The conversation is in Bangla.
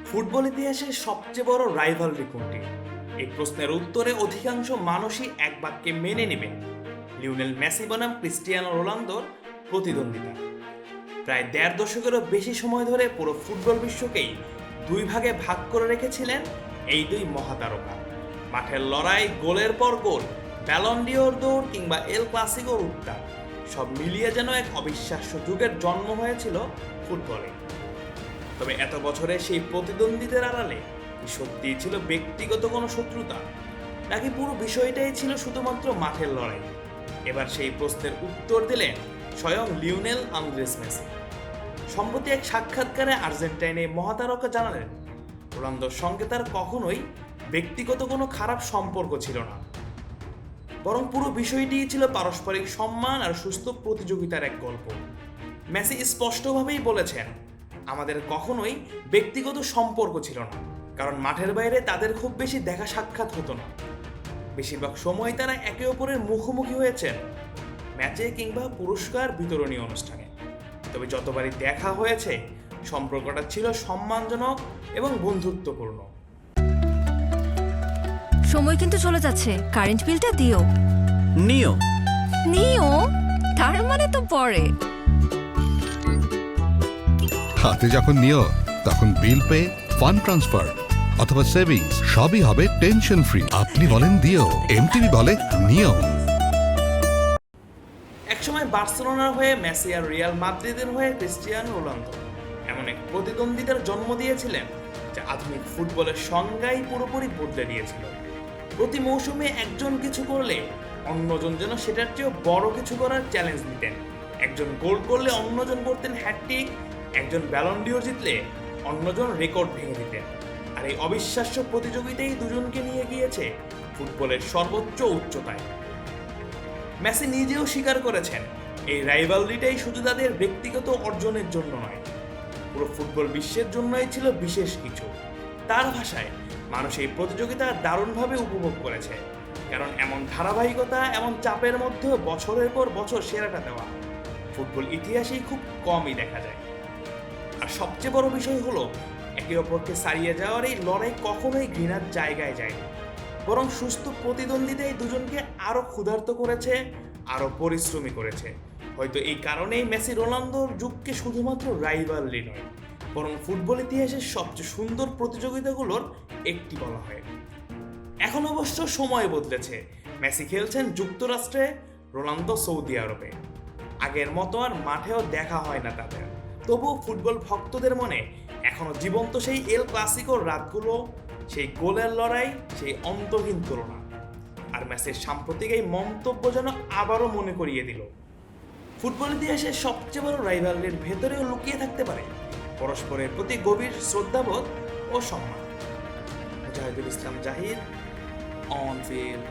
ফুটবল ইতিহাসের সবচেয়ে বড় রাইভালরি কোনটি? এই প্রশ্নের উত্তরে অধিকাংশ মানুষই এক বাক্যে মেনে নেবেন লিওনেল মেসি বনাম ক্রিস্টিয়ানো রোনালদোর প্রতিদ্বন্দ্বিতা। প্রায় দেড় দশকেরও বেশি সময় ধরে পুরো ফুটবল বিশ্বকেই দুই ভাগে ভাগ করে রেখেছিলেন এই দুই মহাতারকা। মাঠের লড়াই, গোলের পর গোল, ব্যালন ডিওর দৌড় কিংবা এল ক্লাসিকোর উত্তাপ, সব মিলিয়ে যেন এক অবিশ্বাস্য যুগের জন্ম হয়েছিল ফুটবলে। তবে এত বছরে সেই প্রতিদ্বন্দ্বীদের আড়ালে কি সত্যিই ছিল ব্যক্তিগত কোনো শত্রুতা, নাকি পুরো বিষয়টাই ছিল শুধুমাত্র মাঠের লড়াই? এবার সেই প্রশ্নের উত্তর দিলেন স্বয়ং লিওনেল আন্দ্রেস মেসি। সম্প্রতি এক সাক্ষাৎকারে আর্জেন্টাইনে মহাতারকা জানালেন রোনালদোর সঙ্গে তার কখনোই ব্যক্তিগত কোনো খারাপ সম্পর্ক ছিল না, বরং পুরো বিষয়টিই ছিল পারস্পরিক সম্মান আর সুস্থ প্রতিযোগিতার এক গল্প। মেসি স্পষ্টভাবেই বলেছেন, আমাদের কখনোই ব্যক্তিগত সম্পর্ক ছিল না, কারণ মাঠের বাইরে তাদের খুব বেশি দেখা সাক্ষাৎ হতো না। বেশিরভাগ সময় তারা একে অপরের মুখোমুখি হয়েছেন ম্যাচে কিংবা পুরস্কার বিতরণী অনুষ্ঠানে। তবে যতবারই দেখা হয়েছে সম্পর্কটা ছিল সম্মানজনক এবং বন্ধুত্বপূর্ণ। সময় কিন্তু চলে যাচ্ছে, কারেন্ট বিলটা দিও। নিও। নিও তার মানে তো পরে। হাতে যখন নিও তখন বিল পে, ফান্ড ট্রান্সফার অথবা সেভিংস সবই হবে টেনশন ফ্রি। আপনি বলেন দিও, এমটিভি বলে নিও। একসময় বার্সেলোনার হয়ে মেসি আর রিয়াল মাদ্রিদের হয়ে ক্রিস্টিয়ানো রোনালদো এমন এক প্রতিদ্বন্দ্বিতার জন্ম দিয়েছিলেন যা আধুনিক ফুটবলের সংজ্ঞাই পুরোপুরি বদলে দিয়েছিল। প্রতি মৌসুমে একজন কিছু করলে অন্যজন যেন সেটার চেয়েও বড় কিছু করার চ্যালেঞ্জ নিতেন। একজন গোল করলে অন্যজন করতেন হ্যাটট্রিক, একজন ব্যালন ডিওর জিতলে অন্যজন রেকর্ড ভেঙে দিতেন। আর এই অবিশ্বাস্য প্রতিযোগিতাই দুজনকে নিয়ে গিয়েছে ফুটবলের সর্বোচ্চ উচ্চতায়। মেসি নিজেও স্বীকার করেছেন, এই রাইভালরিটাই শুধু তাদের ব্যক্তিগত অর্জনের জন্য নয়, পুরো ফুটবল বিশ্বের জন্যই ছিল বিশেষ কিছু। তার ভাষায়, মানুষ এই প্রতিযোগিতা দারুণভাবে উপভোগ করেছে, কারণ এমন ধারাবাহিকতা, এমন চাপের মধ্যেও বছরের পর বছর সেরাটা দেওয়া ফুটবল ইতিহাসেই খুব কমই দেখা যায়। আর সবচেয়ে বড় বিষয় হলো, একে অপরকে ছাড়িয়ে যাওয়ার এই লড়াই কখনোই ঘৃণার জায়গায় যায়নি, বরং সুস্থ প্রতিদ্বন্দ্বিতাই দুজনকে আরো ক্ষুধার্ত করেছে, আরো পরিশ্রমী করেছে। হয়তো এই কারণেই মেসি রোনালদোর যুগকে শুধুমাত্র রাইভালরি নয়, বরং ফুটবল ইতিহাসের সবচেয়ে সুন্দর প্রতিযোগিতাগুলোর একটি বলা হয়। এখন অবশ্য সময় বদলেছে, মেসি খেলছেন যুক্তরাষ্ট্রে, রোনালদো সৌদি আরবে। আগের মতো আর মাঠেও দেখা হয় না তাদের, তবুও ফুটবল ভক্তদের মনে এখনো জীবন্ত সেই এল ক্লাসিকোর রাতগুলো, সেই গোলের লড়াই, সেই অন্তহীন তুলনা। আর মেসির সাম্প্রতিক এই মন্তব্য যেন আবারও মনে করিয়ে দিল, ফুটবল ইতিহাসের সবচেয়ে বড় রাইভালরির ভেতরেও লুকিয়ে থাকতে পারে পরস্পরের প্রতি গভীর শ্রদ্ধাবোধ ও সম্মান। Mujahidul Islam Zahid, on field.